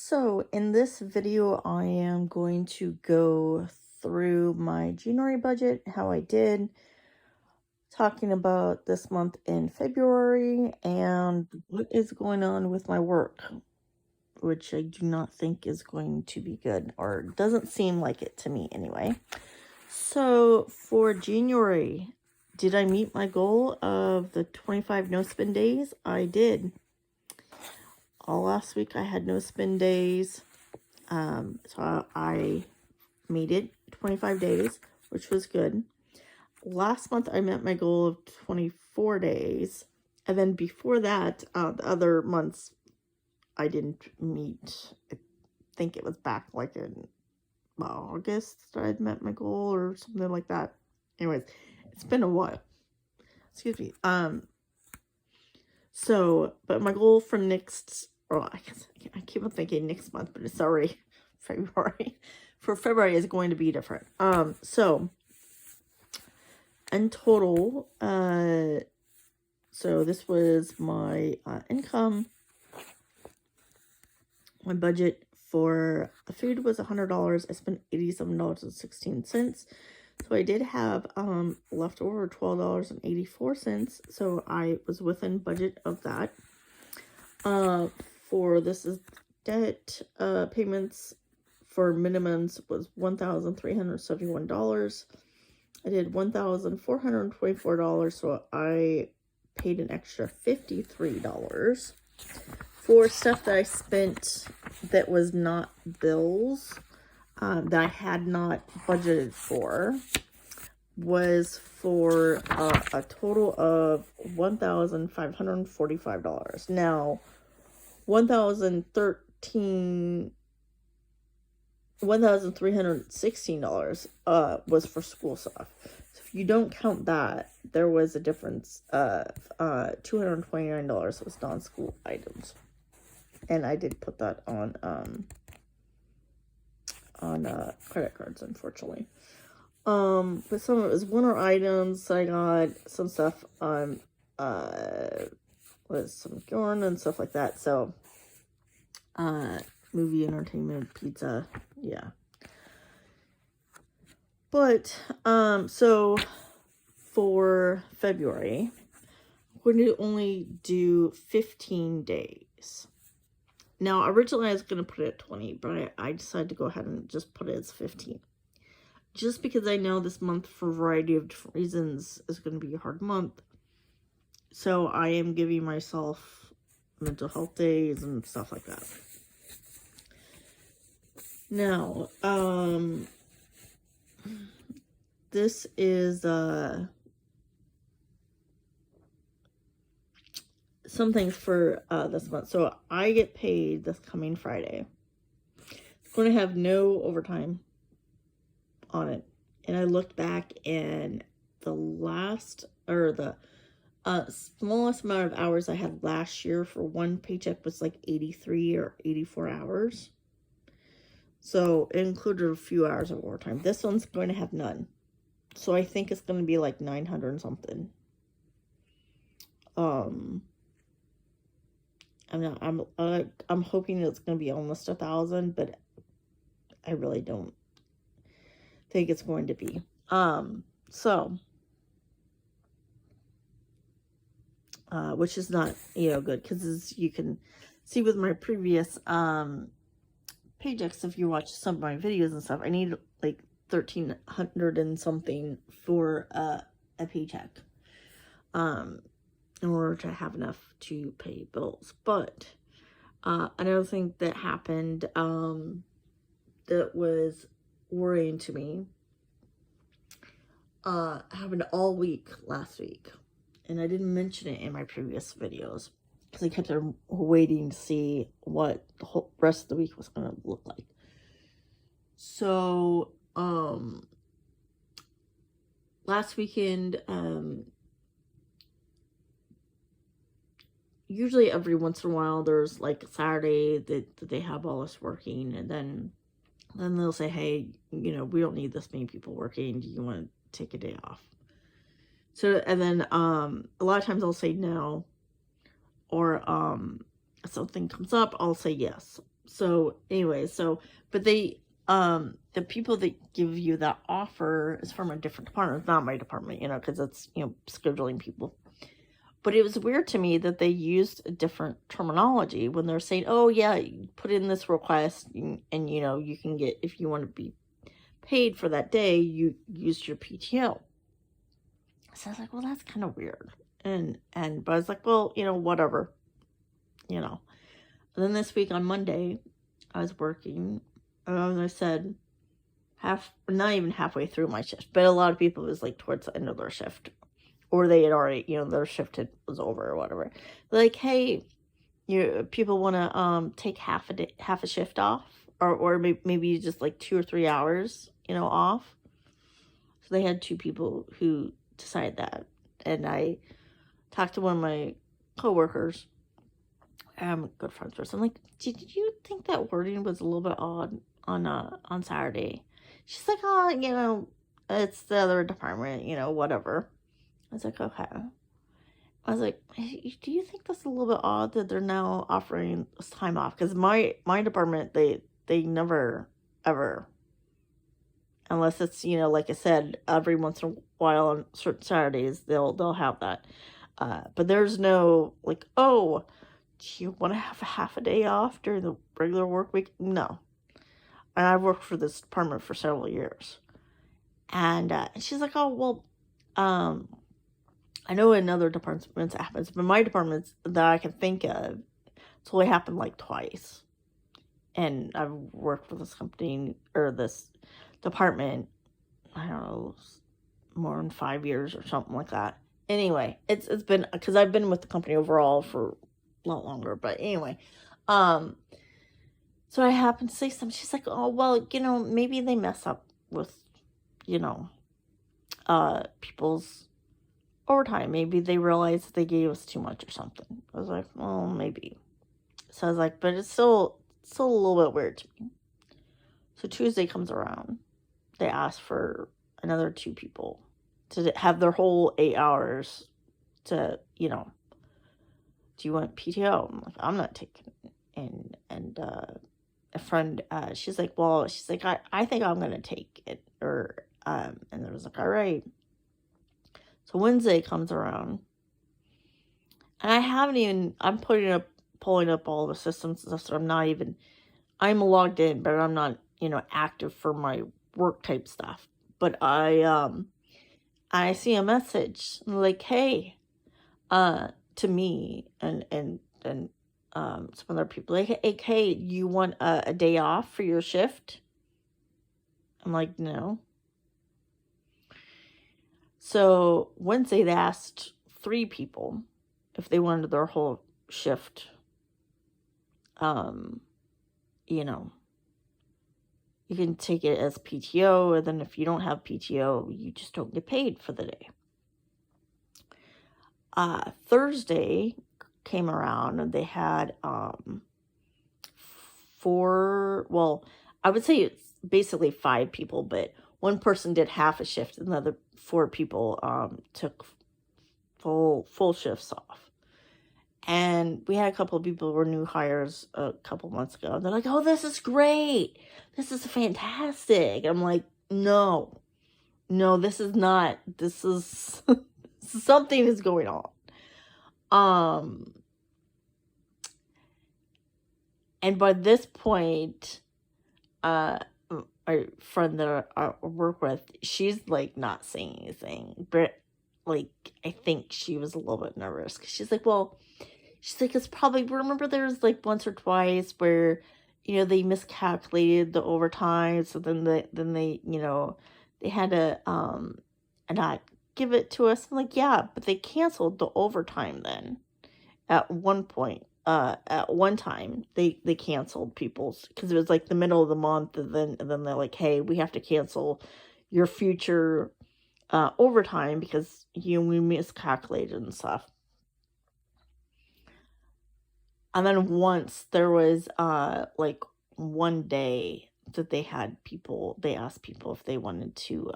So in this video, I am going to go through my January budget, how I did, talking about this month in February, and what is going on with my work, which I do not think is going to be good, or doesn't seem like it to me anyway. So for January, did I meet my goal of the 25 no spend days? I did. All last week I had no spend days. So I made it 25 days, which was good. Last month I met my goal of 24 days. And then before that, the other months I didn't meet. I think it was back like in August that I'd met my goal or something like that. Anyways, it's been a while. Excuse me. But my goal for next, I keep on thinking next month, but it's already February. For February is going to be different. So in total, so this was my income. My budget for the food was $100. I spent $87.16. So I did have leftover $12.84. So I was within budget of that. For this is debt payments for minimums was $1,371. I did $1,424, so I paid an extra $53 for stuff that I spent that was not bills, that I had not budgeted for, was for a total of $1,545. Now, $1,316 was for school stuff. So if you don't count that, there was a difference of $229 was non-school items. And I did put that on credit cards, unfortunately. But some of it was winter items. I got some stuff on with some yarn and stuff like that. So movie, entertainment, pizza, yeah. But so for February, we're going to only do 15 days. Now, originally I was going to put it at 20, but I decided to go ahead and just put it as 15. Just because I know this month, for a variety of different reasons, is going to be a hard month. So I am giving myself mental health days and stuff like that. Now, this is some things for this month. So I get paid this coming Friday. It's going to have no overtime on it. And I looked back, and the smallest amount of hours I had last year for one paycheck was like 83 or 84 hours. So it included a few hours of overtime. This one's going to have none. So I think it's going to be like 900 and something. I'm hoping it's going to be almost 1,000, but I really don't think it's going to be. Which is not, good, because as you can see with my previous paychecks, if you watch some of my videos and stuff, I need like 1,300 and something for a paycheck in order to have enough to pay bills. But another thing that happened that was worrying to me happened all week last week, and I didn't mention it in my previous videos because I kept waiting to see what the whole rest of the week was going to look like. So last weekend, usually every once in a while there's like a Saturday that they have all us working, and then they'll say, hey, we don't need this many people working, do you want to take a day off? So, and then a lot of times I'll say no, or if something comes up, I'll say yes. So anyway, but the people that give you that offer is from a different department. It's not my department, because it's, scheduling people. But it was weird to me that they used a different terminology when they're saying, oh yeah, you put in this request and you can get, if you want to be paid for that day, you used your PTO. So I was like, well, that's kind of weird. But I was like, well, whatever, And then this week on Monday, I was working, and I said, not even halfway through my shift, but a lot of people, it was like towards the end of their shift, or they had already, their shift was over or whatever. They're like, hey, people want to take half a shift off, or maybe just like 2 or 3 hours, off. So they had 2 people who decided that, and I talked to one of my coworkers. I'm good friends with her. So I'm like, did you think that wording was a little bit odd on Saturday? She's like, oh, it's the other department, whatever. I was like, okay. I was like, hey, do you think that's a little bit odd that they're now offering this time off? Because my department, they never, ever, unless it's, like I said, every once in a while on certain Saturdays, they'll have that. But there's no, like, oh, do you want to have a half a day off during the regular work week? No. And I've worked for this department for several years. And she's like, oh, well, I know in other departments it happens, but my departments that I can think of, it's only happened like twice. And I've worked for this company, or this department, I don't know, more than 5 years or something like that. Anyway, it's been, because I've been with the company overall for a lot longer, but anyway, so I happened to say something. She's like, oh, well, maybe they mess up with, people's overtime. Maybe they realized they gave us too much or something. I was like, well, maybe. So I was like, but it's still a little bit weird to me. So Tuesday comes around. They ask for another 2 people to have their whole 8 hours to, do you want PTO? I'm like, I'm not taking it. And a friend, she's like, I think I'm going to take it. And I was like, all right. So Wednesday comes around. And I'm pulling up all the systems and stuff, so I'm logged in, but I'm not, active for my work type stuff. But I see a message like, hey, to me and some other people, like, hey, you want a day off for your shift? I'm like, no. So Wednesday they asked 3 people if they wanted their whole shift. You can take it as PTO, and then if you don't have PTO, you just don't get paid for the day. Thursday came around and they had 4, well, I would say it's basically 5 people, but one person did half a shift and the other 4 people took full shifts off. And we had a couple of people who were new hires a couple months ago. They're like, oh, this is great. This is fantastic. I'm like, no, this is not. This is something is going on. And by this point, our friend that I work with, she's like not saying anything, but like I think she was a little bit nervous because she's like, well, it's probably, remember there's like once or twice where they miscalculated the overtime, so then they they had to not give it to us. I'm like, yeah, but they canceled the overtime then at one point. At one time they canceled people's, because it was like the middle of the month, and then they're like, hey, we have to cancel your future overtime because we miscalculated and stuff. And then once there was like one day that they asked people if they wanted to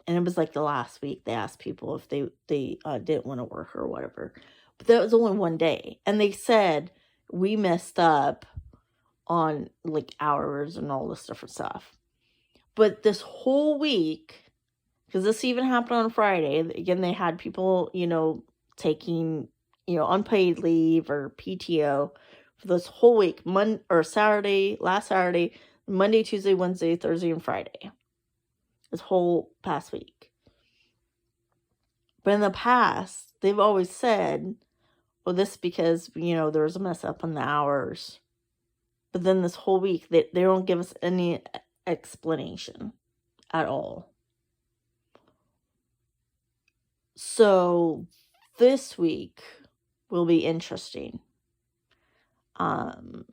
and it was like the last week, they asked people if they didn't want to work or whatever. But that was only one day. And they said we messed up on like hours and all this different stuff. But this whole week, because this even happened on Friday, again, they had people, taking, unpaid leave or PTO for this whole week, last Saturday, Monday, Tuesday, Wednesday, Thursday, and Friday. This whole past week. But in the past, they've always said, well, this because, there was a mess up on the hours. But then this whole week, they don't give us any explanation at all. So this week will be interesting. I'm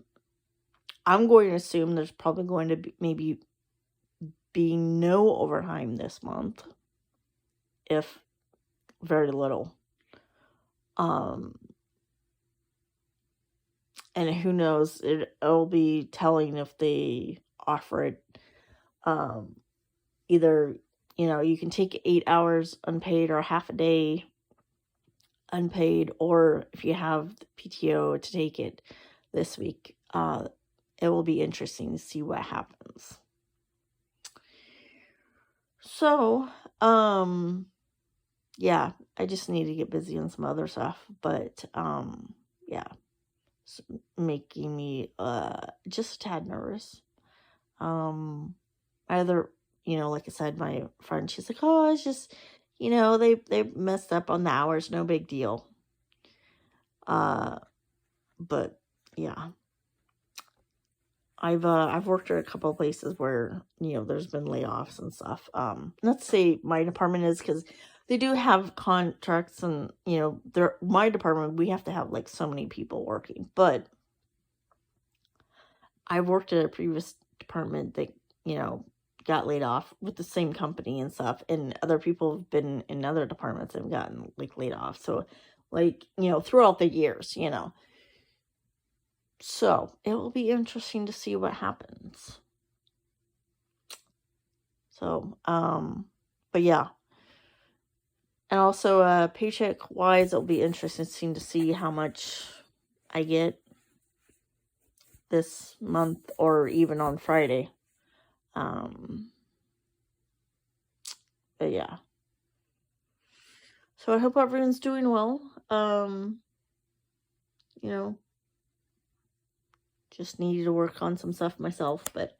going to assume there's probably going to be no overtime this month, if very little. And who knows, it'll be telling if they offer it, either, you can take 8 hours unpaid or half a day unpaid, or if you have the PTO to take it this week, it will be interesting to see what happens. So, yeah, I just need to get busy on some other stuff, but, yeah, it's making me, just a tad nervous. Either, like I said, my friend, she's like, oh, it's just, they messed up on the hours, no big deal. But yeah, I've worked at a couple of places where, there's been layoffs and stuff. Not to say my department is, because they do have contracts and, my department, we have to have like so many people working, but I've worked at a previous department that, got laid off with the same company and stuff, and other people have been in other departments and gotten like laid off. So like, throughout the years, so it will be interesting to see what happens. So, but yeah. And also, paycheck wise, it'll be interesting to see how much I get this month or even on Friday. But yeah. So I hope everyone's doing well. Just needed to work on some stuff myself, but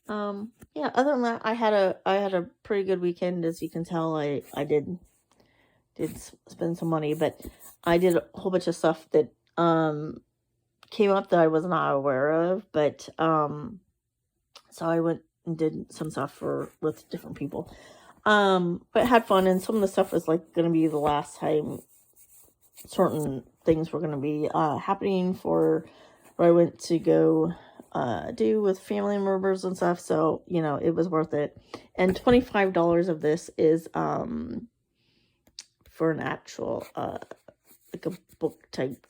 yeah, other than that, I had a pretty good weekend. As you can tell, I did spend some money, but I did a whole bunch of stuff that came up that I was not aware of, but so I went and did some stuff with different people, but had fun, and some of the stuff was like going to be the last time certain things were going to be happening for where I went to go do with family members and stuff. So, it was worth it. And $25 of this is for an actual like a book type,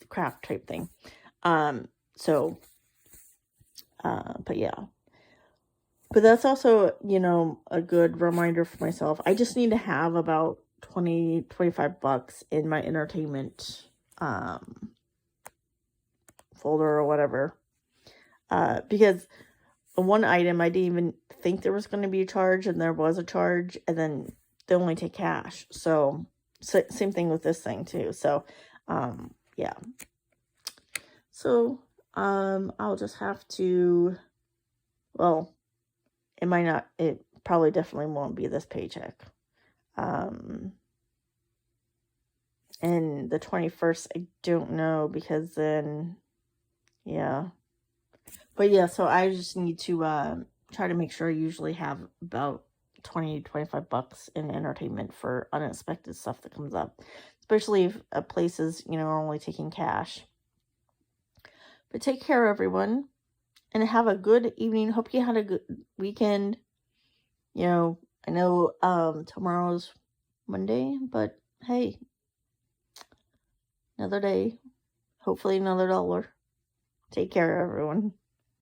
craft type thing. So, but yeah. But that's also, a good reminder for myself. I just need to have about $25 in my entertainment folder or whatever, because one item I didn't even think there was going to be a charge, and there was a charge, and then they only take cash. So same thing with this thing too. So yeah, so I'll just have to, well, it probably definitely won't be this paycheck. And the 21st, I don't know, because then, yeah. But yeah, so I just need to try to make sure I usually have about $25 in entertainment for unexpected stuff that comes up. Especially if places, are only taking cash. But take care, everyone. And have a good evening. Hope you had a good weekend. I know tomorrow's Monday, but hey, another day. Hopefully another dollar. Take care, everyone.